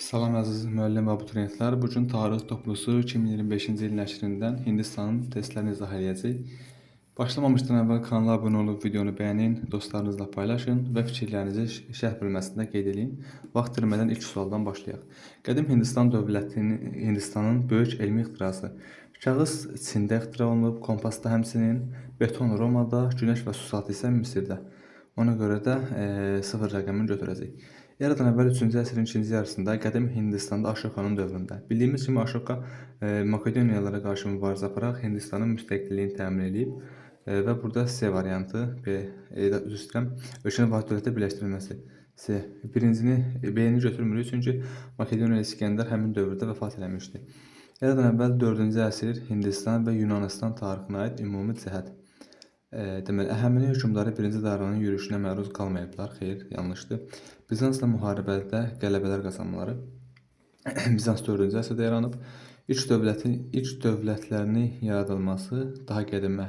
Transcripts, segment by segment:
Salam əziz müəllim və abituriyentlər. Bu gün tarix toplusu 2025-ci il nəşrindən Hindistanın testlərini izah edəcəyik. Başlamamışdan əvvəl kanala abunə olub videonu bəyənin, dostlarınızla paylaşın və fikirlərinizi şərh bölməsində qeyd edin. Vaxt itirmədən ilk sualdan başlayaq. Qədim Hindistan dövlətinin Hindistanın böyük elmi ixtirası. Kağız Çində ixtira olunub, kompas da həmçinin, beton Romada, günəş və susaltı isə Misirdə. Ona görə də 0 rəqəmini götürəcəyik. Eradan əvvəl 3-cü əsrin ikinci yarısında qədim Hindistanda Ashokanın dövründə. Bildiyimiz kimi Ashoka Makedoniyalılara qarşı mübarizə apararaq Hindistanın müstəqilliyini təmin edib və burada C variantı, üzr istəyirəm, ölkənin vahid dövlətə birləşdirilməsi. C. B-ni götürmürük, çünki Makedoniyalı İskəndər həmin dövrdə vəfat eləmişdi. Eradan əvvəl 4-cü əsr Hindistan və Yunanistan tarixinə aid ümumi cəhət. Deməli, Əhəməni hökmdarı 1-ci Daranın yürüşünə məruz qalmayıblar. Xeyr, yanlışdır. Bizansla müharibədə qələbələr qazanmaları. Bizans 4-cü əsrdə yaranıb. İlk dövlətlərini yaradılması daha qədimə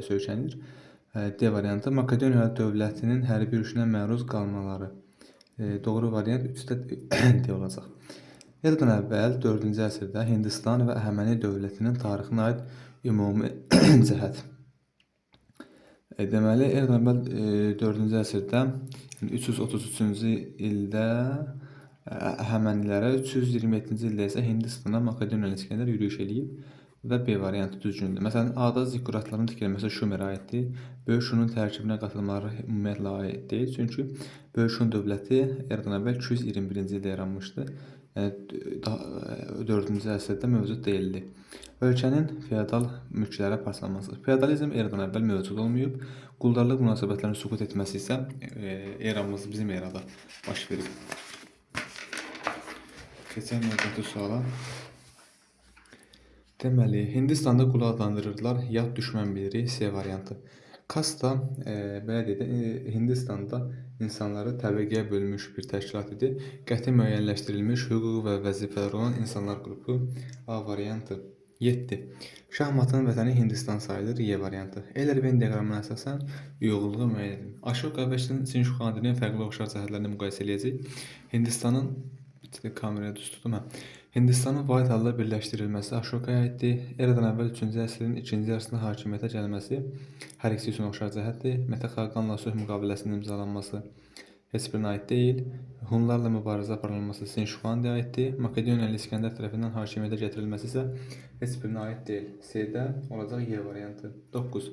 söykənir. D variantı Makedoniya dövlətinin hərbi yürüşünə məruz qalmaları. Doğru variant 3-də D olacaq. Eradan əvvəl 4-cü əsrdə Hindistan və Əhəməni dövlətinin tarixinə aid ümumi cəhət. Deməli, eradan əvvəl 4-cü əsrdə 333-cü ildə Əhəmənilərə, 327-ci ildə isə Hindistana Makedoniyalı İskəndər yürüyüş eləyib və B variantı düzgündür. Məsələn, A-da zikkuratların tikilməsi Şumerə aiddir. Böyük Şunun tərkibinə qatılmaları ümumiyyətlə aid deyil. Çünki Böyük Şun dövləti eradan əvvəl 221-ci ildə yaranmışdı. Yəni 4-cü əsrdə mövcud deyildi. Ölkənin feodal mülklərə parçalanması. Feodalizm eradan əvvəl mövcud olmayıb. Quldarlıq münasibətlərinin süqut etməsi isə bizim erada baş verib. Keçən növbəti suala. Deməli, Hindistanda qulu adlandırırdılar, yad düşmən biliri, C variantı. Kasta, belə deyək, Hindistanda insanları təbəqəyə bölmüş bir təşkilat idi. Qəti müəyyənləşdirilmiş hüquq və vəzifələri olan insanlar qrupu. A variantı. 7. Şahmatın vətəni Hindistan sayılır, Y variantı. Eyler-Venn diaqramına əsasən uyğunluğu müəyyən edin. Ashoka və Sinşuxandinin fərqli oxşar cəhətlərini müqayisə edəcəyik. Hindistanın kameraya düz tutum. Hindistanın vahid halda birləşdirilməsi Ashokaya aiddir. Eradan əvvəl 3-cü əsrin ikinci yarısında hakimiyyətə gəlməsi hər ikisi üçün oxşar cəhətdir. Mete Xaqanla sülh müqaviləsinin imzalanması heç birinə aid deyil. Hunlarla mübarizə aparılması Sinşuxandiyə aiddir. Makedoniyalı İskəndər tərəfindən hakimiyyətə gətirilməsi isə heç birinə aid deyil. C-də olacaq Y variantı. 9.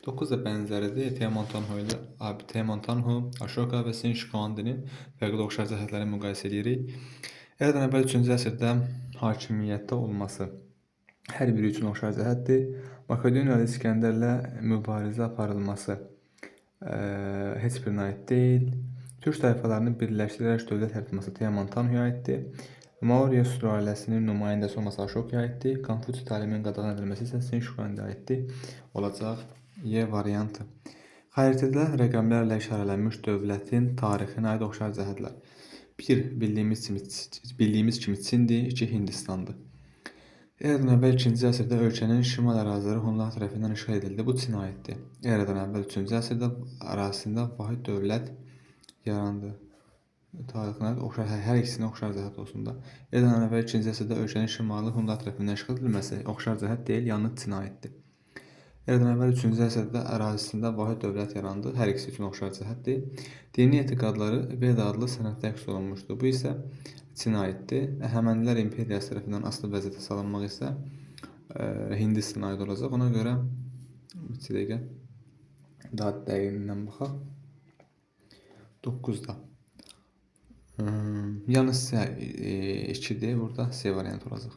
9 da bənzəridir. Teomantanhu, Ashoka və Sinşuxandinin fərqli oxşar cəhətlərini müqayisə edirik. Eradan əvvəl 3-cü əsrdə hakimiyyətdə olması hər biri üçün oxşar cəhətdir. Makedoniyalı İskəndərlə mübarizə aparılması heç birinə aid deyil. Türk tayfalarını birləşdirərək dövlət yaratması Teomantanhuya aiddir. Maurya sülaləsinin nümayəndəsi olması Ashokaya aiddir. Konfutsi təliminin qadağan edilməsi isə Sinşuxandiyə aiddir. Olacaq Y variantı. Xəritədə rəqəmlərlə işarələnmiş dövlətin tarixinə aid oxşar cəhətlər. 1. Bildiyimiz kimi Çindir, 2. Hindistandır. Eradan əvvəl 2-ci əsrdə ölkənin şimal əraziləri Hunlar tərəfindən işğal edildi. Bu Çinə aiddir. Eradan əvvəl 3-cü əsrdə ərazisində vahid dövlət yarandı. Tarixinə oxşar, hər ikisinə oxşar cəhət olsun da. Eradan əvvəl 2-ci əsrdə ölkənin şimalı Hunlar tərəfindən işğal edilməsi oxşar cəhət deyil, yalnız Çinə aiddir. Eradan əvvəl 3-cü əsrdə ərazisində vahid dövlət yarandı. Hər ikisi üçün oxşar cəhətdir. Dini etiqadları Veda adlı sənətdə əks olunmuşdur. Bu isə Çinə aiddir. Əhəmənilər imperiyası tərəfindən asılı vəziyyətə salınmaq isə Hindistana aid olacaq. Ona görə bir dəqiqə daha dəqiqindən baxaq. 9-da. Yalnız 2-dir. Burada C variantı olacaq.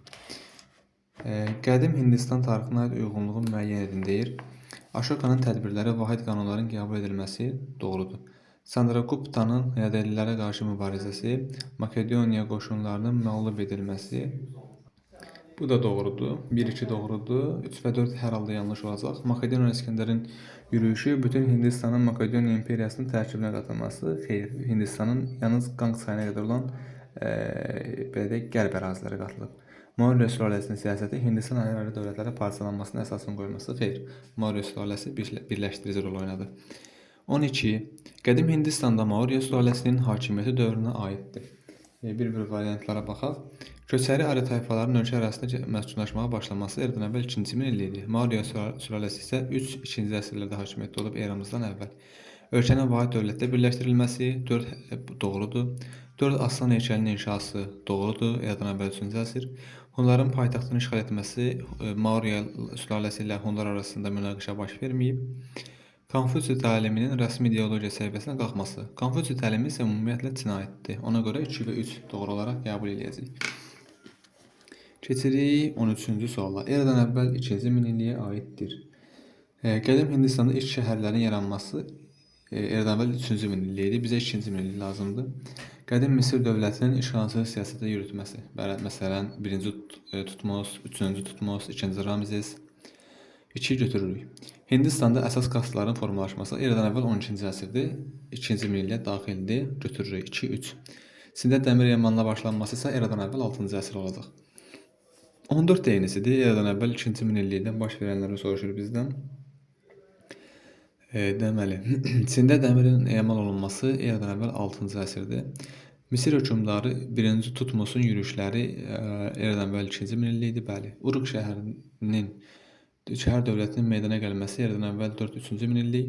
Qədim Hindistan tarixinə aid uyğunluğu müəyyən edin deyir. Ashokanın tədbirləri vahid qanunların qəbul edilməsi doğrudur. Chandraguptanın Yadelilərə qarşı mübarizəsi, Makedoniya qoşunlarının məğlub edilməsi. Bu da doğrudur. 1-2 doğrudur. 3 və 4 hər halda yanlış olacaq. Makedoniyalı İskəndərin yürüyüşü bütün Hindistanın Makedoniya imperiyasının tərkibinə qatılması. Xeyr, Hindistanın yalnız Qanq çayına qədər olan qərb əraziləri qatılıb. Maurya sülaləsinin siyasəti Hindistan ayrı-ayrı dövlətlərə parçalanmasına əsasını qoyması. Xeyr, Maurya sülaləsi birləşdirici rol oynadı. 12. Qədim Hindistanda Maurya sülaləsinin hakimiyyəti dövrünə aiddir. Bir variantlara baxaq. Köçəri Ari tayfaların ölkə arasında məskunlaşmağa başlaması eradan əvvəl 2-ci minillikdir. Maurya sülaləsi isə 3-2-ci əsrlərdə hakimiyyətdə olub eramızdan əvvəl. Ölkənin vahid dövlətdə birləşdirilməsi 4 doğrudur. 4 Aslan heykəlinin inşası doğrudur. Eradan əvvəl 3-cü əsr. Hunların paytaxtını işğal etməsi Maurya sülaləsi ilə Hunlar arasında münaqişə baş verməyib. Konfutsi təliminin rəsmi ideologiya səviyyəsinə qalxması. Konfutsi təlimi isə ümumiyyətlə cinayətdir. Ona görə 2 və 3 doğru olaraq qəbul edəcəyik. Keçirik 13-cü suala. Eradan əvvəl 2-ci minilliyə aiddir. Qədim Hindistanda ilk şəhərlərin yaranması eradan əvvəl 3-cü minillik idi. Bizə 2-ci minillik lazımdır. Qədim Misir dövlətinin işğalçı siyasətə yürütməsi. Məsələn, 1-ci Tutmos, 3-cü Tutmos, 2-ci Ramzes. 2 götürürük. Hindistanda əsas kastların formalaşması eradan əvvəl 12-ci əsrdir. 2-ci minilliyə daxildir. Götürürük 2, 3. Sində dəmir emanla başlanması isə eradan əvvəl 6-cı əsr olacaq. 14 deyinisidir. Eradan əvvəl 2-ci minillikdən baş verənləri soruşur bizdən. Deməli, Çində dəmirin emal olunması eradan əvvəl 6-cı əsrdir. Misir hökmdarı 1-ci Tutmosun yürüşləri eradan əvvəl 2-ci minillikdir. Bəli. Uruk şəhər dövlətinin meydana gəlməsi eradan əvvəl 4-3-cü minillik.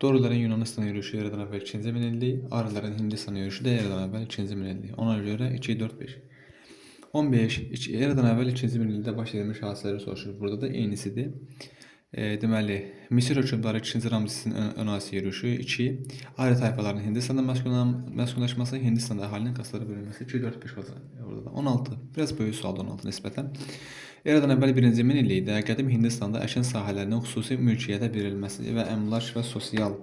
Dorilərin Yunanıstan yürüşü eradan əvvəl 2-ci minillik. Arilərin Hindistan yürüşü də eradan əvvəl 2-ci minillik. Ona görə 2, 4, 5. 15. Eradan əvvəl 2-ci minillikdə baş vermiş hadisələri soruşur. Burada da eynisidir. Deməli, Misir hökmdarı 2-ci Ramzesin önəsi yürüşü 2. Ari tayfalarının Hindistanda məskunlaşması, Hindistanda əhalinin kastlara bölünməsi 2, 4, 5 olacaq. Burada da 16. Biraz böyük sualdır 16 nisbətən. Eradan əvvəl 1-ci minillikdə qədim Hindistanda əkin sahələrinin xüsusi mülkiyyətə verilməsi və əmlak və sosial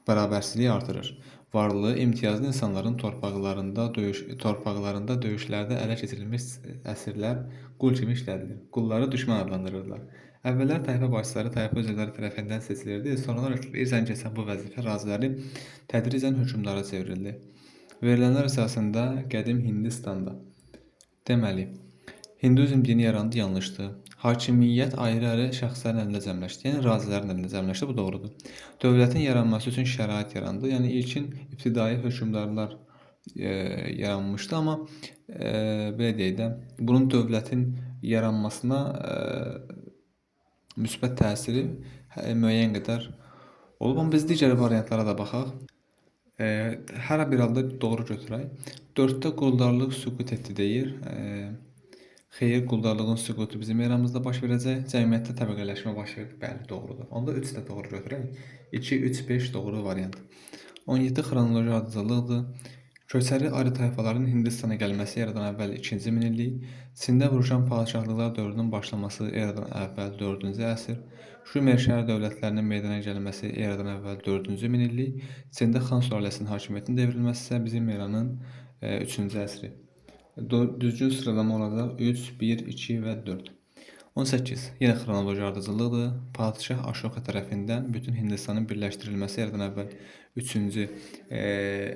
bərabərsizliyi artırır. Varlığı imtiyazlı insanların torpaqlarında döyüşlərdə ələ keçirilmiş əsirlər qul kimi işlədilir. Qulları düşmən adlandırırlar. Əvvəllər tayfa başçıları tayfa üzvləri tərəfindən seçilirdi. Sonralar irsən keçən bu vəzifə raziləri tədricən hökmdara çevrildi. Verilənlər əsasında qədim Hindistanda. Deməli, Hinduizm dini yarandı, yanlışdır. Hakimiyyət ayrı-ayrı şəxslərin əlində cəmləşdi. Yəni razilərin əlində cəmləşdi, bu doğrudur. Dövlətin yaranması üçün şərait yarandı. Yəni ilkin ibtidai hökmdarlar yaranmışdı, amma belə deyək də, bunun dövlətin yaranmasına müsbət təsiri müəyyən qədər olub. Amma biz digər variantlara da baxaq. Hər bir halda doğru götürək. 4-də quldarlıq süqut etdi deyir. Xeyr, quldarlığın süqutu bizim eramızda baş verəcək. Cəmiyyətdə təbəqələşmə baş verdi. Bəli, doğrudur. Onda 3 də doğru götürək. 2, 3, 5 doğru variant. 17 xronoloji ardıcıllıqdır. Köçəri Ari tayfaların Hindistana gəlməsi eradan əvvəl 2-ci minillik. Çində vuruşan padişahlıqlar dövrünün başlaması eradan əvvəl 4-cü əsr. Şumer şəhər dövlətlərinin meydana gəlməsi eradan əvvəl 4-cü minillik. Çində Xan sülaləsinin hakimiyyətinin devrilməsi isə bizim eranın 3-cü əsri. Düzgün sıralama olacaq 3, 1, 2 və 4. 18. Yenə xronoloji ardıcıllıqdır. Padişah Aşoka tərəfindən bütün Hindistanın birləşdirilməsi eradan əvvəl 3-cü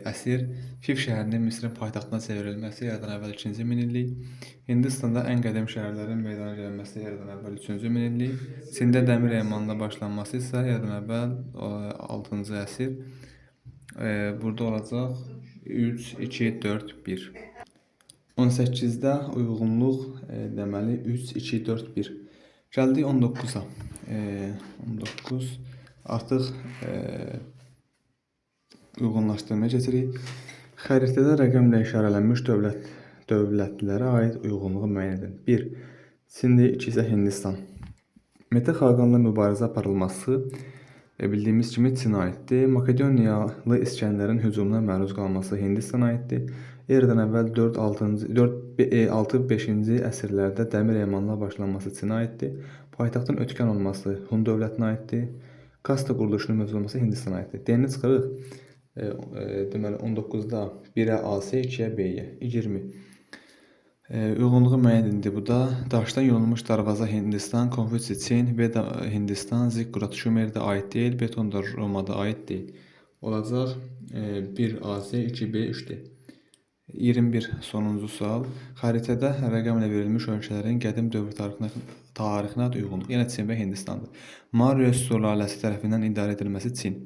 əsr. Fif şəhərinin Misirin paytaxtına çevrilməsi eradan əvvəl 2-ci minillik. Hindistanda ən qədim şəhərlərin meydana gəlməsi eradan əvvəl 3-cü minillik. Çində dəmir emanına başlanması isə eradan əvvəl 6-cı əsr. Burada olacaq 3, 2, 4, 1. 18-də uyğunluq deməli 3, 2, 4, 1. Gəldik 19-a. 19 artıq uyğunlaşdırmaya keçirik. Xəritədə rəqəmlə işarələnmiş dövlətlərə aid uyğunluğu müəyyən edin. 1. Çin, 2 isə Hindistan. Mete xaqanla mübarizə aparılması bildiyimiz kimi Çinə aiddir. Makedoniyalı İskəndərin hücumuna məruz qalması Hindistana aiddir. Eradan əvvəl 4-5-ci əsrlərdə dəmir emanla başlanması Çinə aiddir. Paytaxtın ötkən olması Hun dövlətinə aiddir. Kasta quruluşunun mövcud olması Hindistana aiddir. D-ni çıxırıq. Deməli 19-da 1-ə A-sə, 2-yə B-yə. 20. Uyğunluğu müəyyən edildi. Bu da daşdan yonulmuş darvaza Hindistan, Konfutsi Çin, Veda Hindistan, Zikkurat Şumerdə aid deyil, beton da Romada aid deyil. Olacaq 1 A-sə, 2 B, 3 D. 21 sonuncu sual. Xəritədə rəqəmlə verilmiş ölkələrin qədim dövr tarixinə uyğunluq. Yenə Çin və Hindistandır. Maurya sülaləsi tərəfindən idarə edilməsi Çin.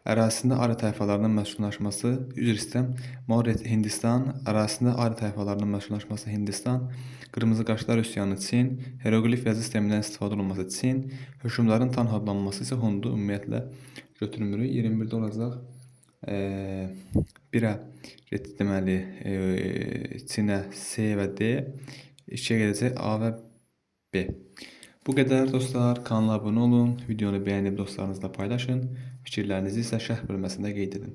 Ərazisində Arya tayfalarının məskunlaşması, üzr istəyirəm, Maurya Hindistan, ərazisində Arya tayfalarının məskunlaşması Hindistan, qırmızı qaşlar üsyanı Çin, heroqlif yazı sistemindən istifadə olunması Çin, hökmdarın Tan adlanması isə Hundu ümumiyyətlə götürmürük. 21-də olacaq. 1-ə getdi deməli Çinə C və D, 2-yə gedəcək A və B. Bu qədər dostlar. Kanala abunə olun, videonu bəyənib dostlarınızla paylaşın. Fikirlərinizi isə şərh bölməsində qeyd edin.